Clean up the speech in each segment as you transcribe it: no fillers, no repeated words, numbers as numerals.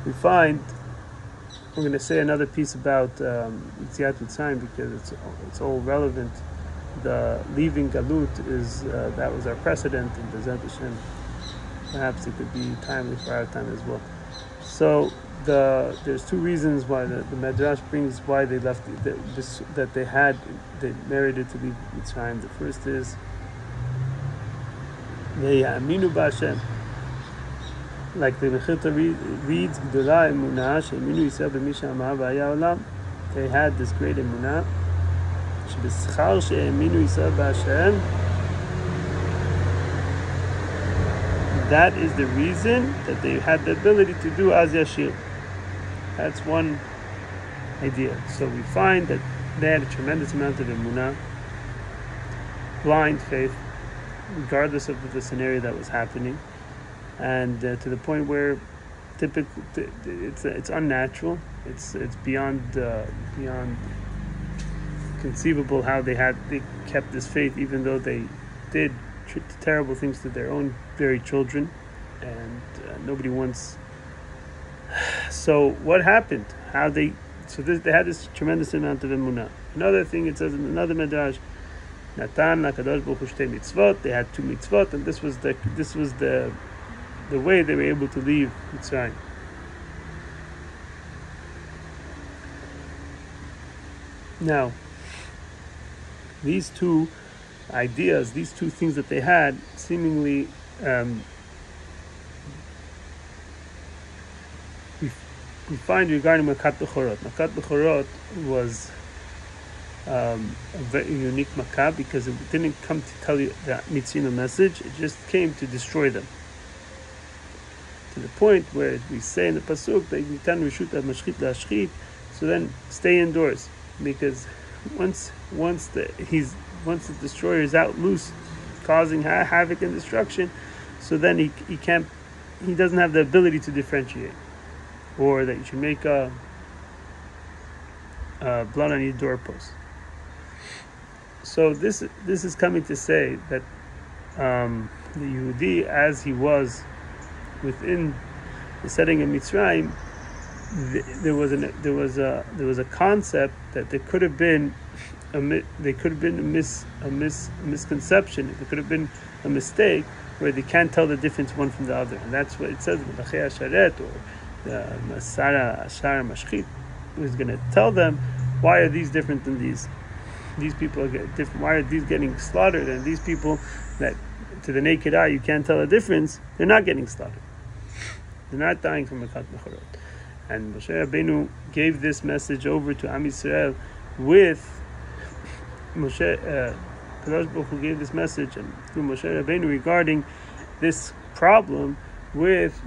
we find, we're going to say another piece about Yetziat Mitzrayim because it's all relevant. The leaving Galut is that was our precedent in Bezat Hashem. Perhaps it could be timely for our time as well. So there's two reasons why the Midrash brings why they left that they merited to leave Mitzrayim. The first is they aminu b'Hashem, like the Mechilta reads Gdola Emunah she'aminu Yisrael b'misha amar v'haya olam. They had this great emunah she'b'schar she'aminu Yisrael b'Hashem. That is the reason that they had the ability to do Az Yashir. That's one idea. So we find that they had a tremendous amount of emunah, blind faith, regardless of the scenario that was happening, and to the point where typically it's unnatural. It's beyond conceivable how they kept this faith, even though they did terrible things to their own very children, and nobody wants. So what happened? They had this tremendous amount of emunah. Another thing, it says in another medrash, Natan lakadosh baruch hu shtei mitzvot. They had 2 mitzvot, and this was the way they were able to leave Mitzrayim. Now, these two ideas, these two things that they had, seemingly we find regarding Makat Bechorot. Makat Bechorot was a very unique Makkah because it didn't come to tell you the Mitzvah message, it just came to destroy them. To the point where we say in the Pasuk that Nitan Rishut Mashchit Lashchit, so then stay indoors, because once the destroyer is out loose, causing havoc and destruction, so then he doesn't have the ability to differentiate, or that you should make a blood on your doorpost. So this is coming to say that the Yehudi, as he was within the setting of Mitzrayim, there was a concept that there could have been a misconception. There could have been a mistake where they can't tell the difference one from the other, and that's what it says in the Sharet or the Masara Ashar Mashchit, who's going to tell them why are these different than these. These people are different. Why are these getting slaughtered? And these people that to the naked eye you can't tell the difference, they're not getting slaughtered. They're not dying from Makat Bechorot. And Moshe Rabbeinu gave this message over to Am Yisrael with Kadosh Baruch Hu gave this message and through Moshe Rabbeinu regarding this problem with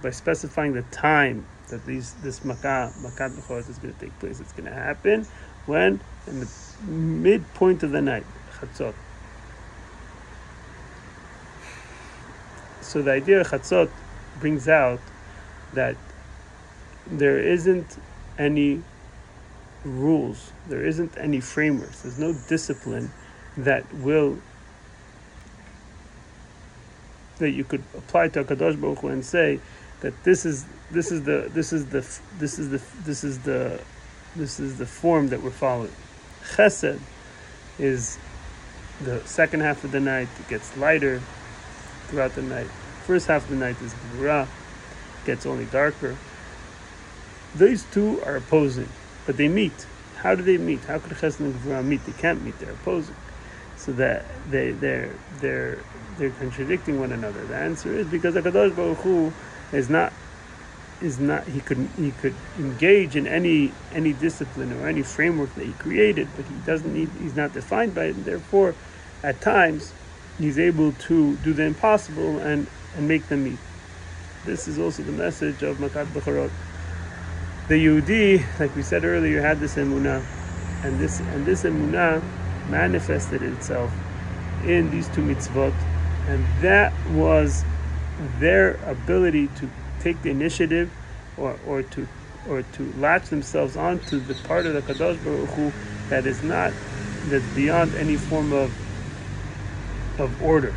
by specifying the time that this Makat Bechorot is going to take place. It's going to happen when in the midpoint of the night, Chatzot. So the idea of Chatzot brings out that there isn't any rules, there isn't any frameworks, there's no discipline that you could apply to HaKadosh Baruch Hu and say that this is the form that we're following. Chesed is the second half of the night. It gets lighter throughout the night. First half of the night is Gvura, gets only darker. These two are opposing, but they meet. How do they meet? How could Chesed and Gvura meet? They can't meet. They're opposing. So that they're contradicting one another. The answer is because HaKadosh Baruch Hu is not he could engage in any discipline or any framework that he created, but he's not defined by it, and therefore at times he's able to do the impossible and make them meet. This is also the message of Makat Bechorot. The Yehudi, like we said earlier, had this emunah, and this emunah manifested itself in these 2 mitzvot, and that was their ability to take the initiative or to latch themselves onto the part of the Kadosh Baruch Hu that's beyond any form of order,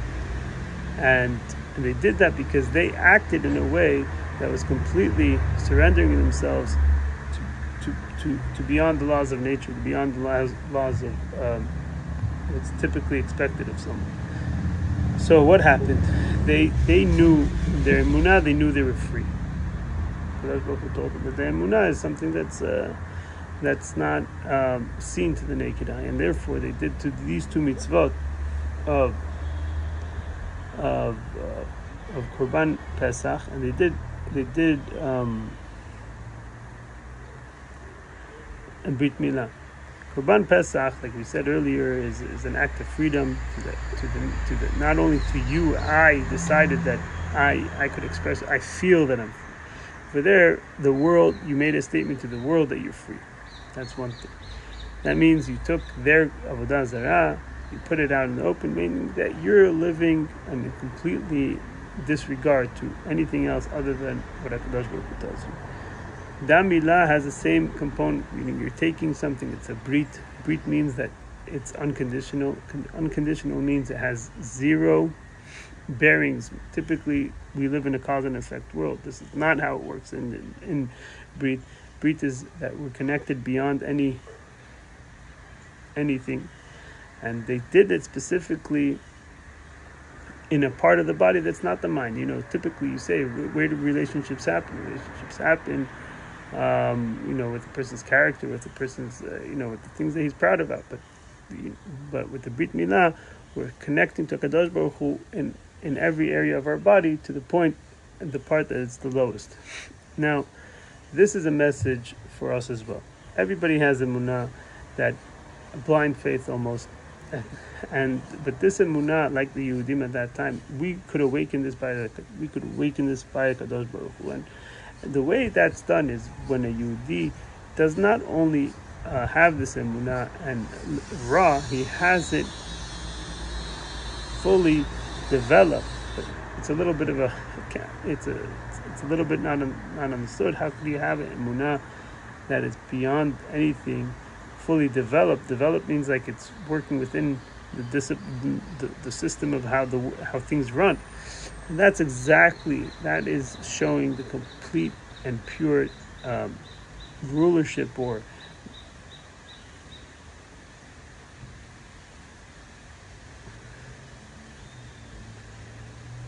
and And they did that because they acted in a way that was completely surrendering themselves to beyond the laws of nature, beyond the laws of what's typically expected of someone. So what happened? They knew their emunah. They knew they were free. That's what we told them. But the emunah is something that's not seen to the naked eye, and therefore they did to these two mitzvot of Korban Pesach, and they did and Brit Milah. Korban Pesach, like we said earlier, is an act of freedom to the not only to you. I decided that I could express. I feel that I'm free. For there, the world, you made a statement to the world that you're free. That's one thing. That means you took their avodah zarah, you put it out in the open, meaning that you're living in completely disregard to anything else other than what HaKadosh Baruch Hu tells you. Milah has the same component, meaning you're taking something, it's a brit. Brit means that it's unconditional. Unconditional means it has zero bearings. Typically, we live in a cause and effect world. This is not how it works in Brit. Brit is that we're connected beyond anything. And they did it specifically in a part of the body that's not the mind. Typically you say, where do relationships happen? Relationships happen with the person's character, with the person's, with the things that he's proud about. But with the Brit Milah, we're connecting to Kadosh Baruch Hu in every area of our body to the point, the part that is the lowest. Now, this is a message for us as well. Everybody has emunah, that blind faith almost, but this emunah, like the Yehudim at that time, we could awaken this by Kadosh Baruch Hu. And the way that's done is when a Yehudi does not only have this emunah and raw, he has it fully developed. But it's a little bit of it's a little bit not understood. How could you have an emunah that is beyond anything, fully developed? Developed means like it's working within the system of how things run. And that is showing the complete and pure rulership or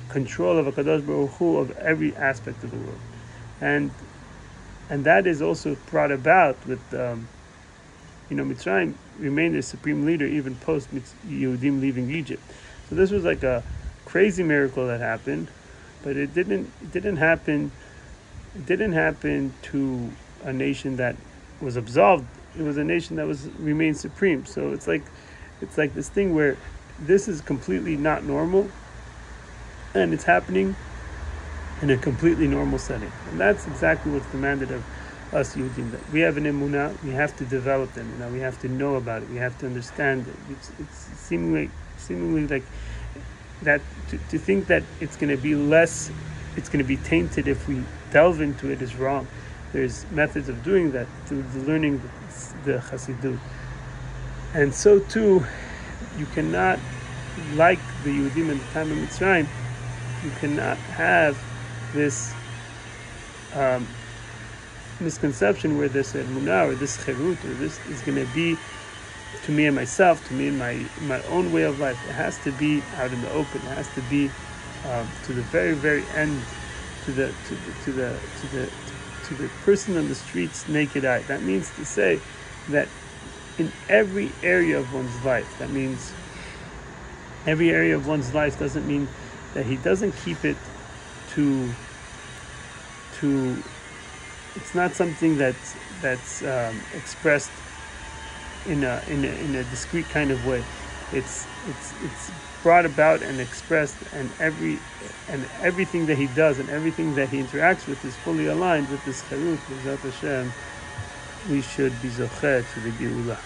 control of HaKadosh Baruch Hu of every aspect of the world. And that is also brought about with Mitzrayim remained the supreme leader even post Yehudim leaving Egypt. So this was like a crazy miracle that happened, but it didn't happen to a nation that was absolved. It was a nation that remained supreme. So it's like this thing where this is completely not normal, and it's happening in a completely normal setting. And that's exactly what's demanded of us Yehudim. That we have an emunah, we have to develop the emunah, we have to know about it, we have to understand it. It's seemingly like that to think that it's going to be less, it's going to be tainted if we delve into it is wrong. There's methods of doing that through the learning the Chassidut. And so too, you cannot, like the Yehudim in the time of Mitzrayim, you cannot have this misconception where this emunah or this cherut or this is going to be to me and myself, to me and my own way of life. It has to be out in the open. It has to be to the very, very end, to the person on the streets naked eye. That means to say that in every area of one's life, that means every area of one's life doesn't mean that he doesn't keep it to it's not something that's expressed in a discrete kind of way. It's brought about and expressed, and everything that he does and everything that he interacts with is fully aligned with this cherut. B'ezrat Hashem, we should be zocher to the Geulah.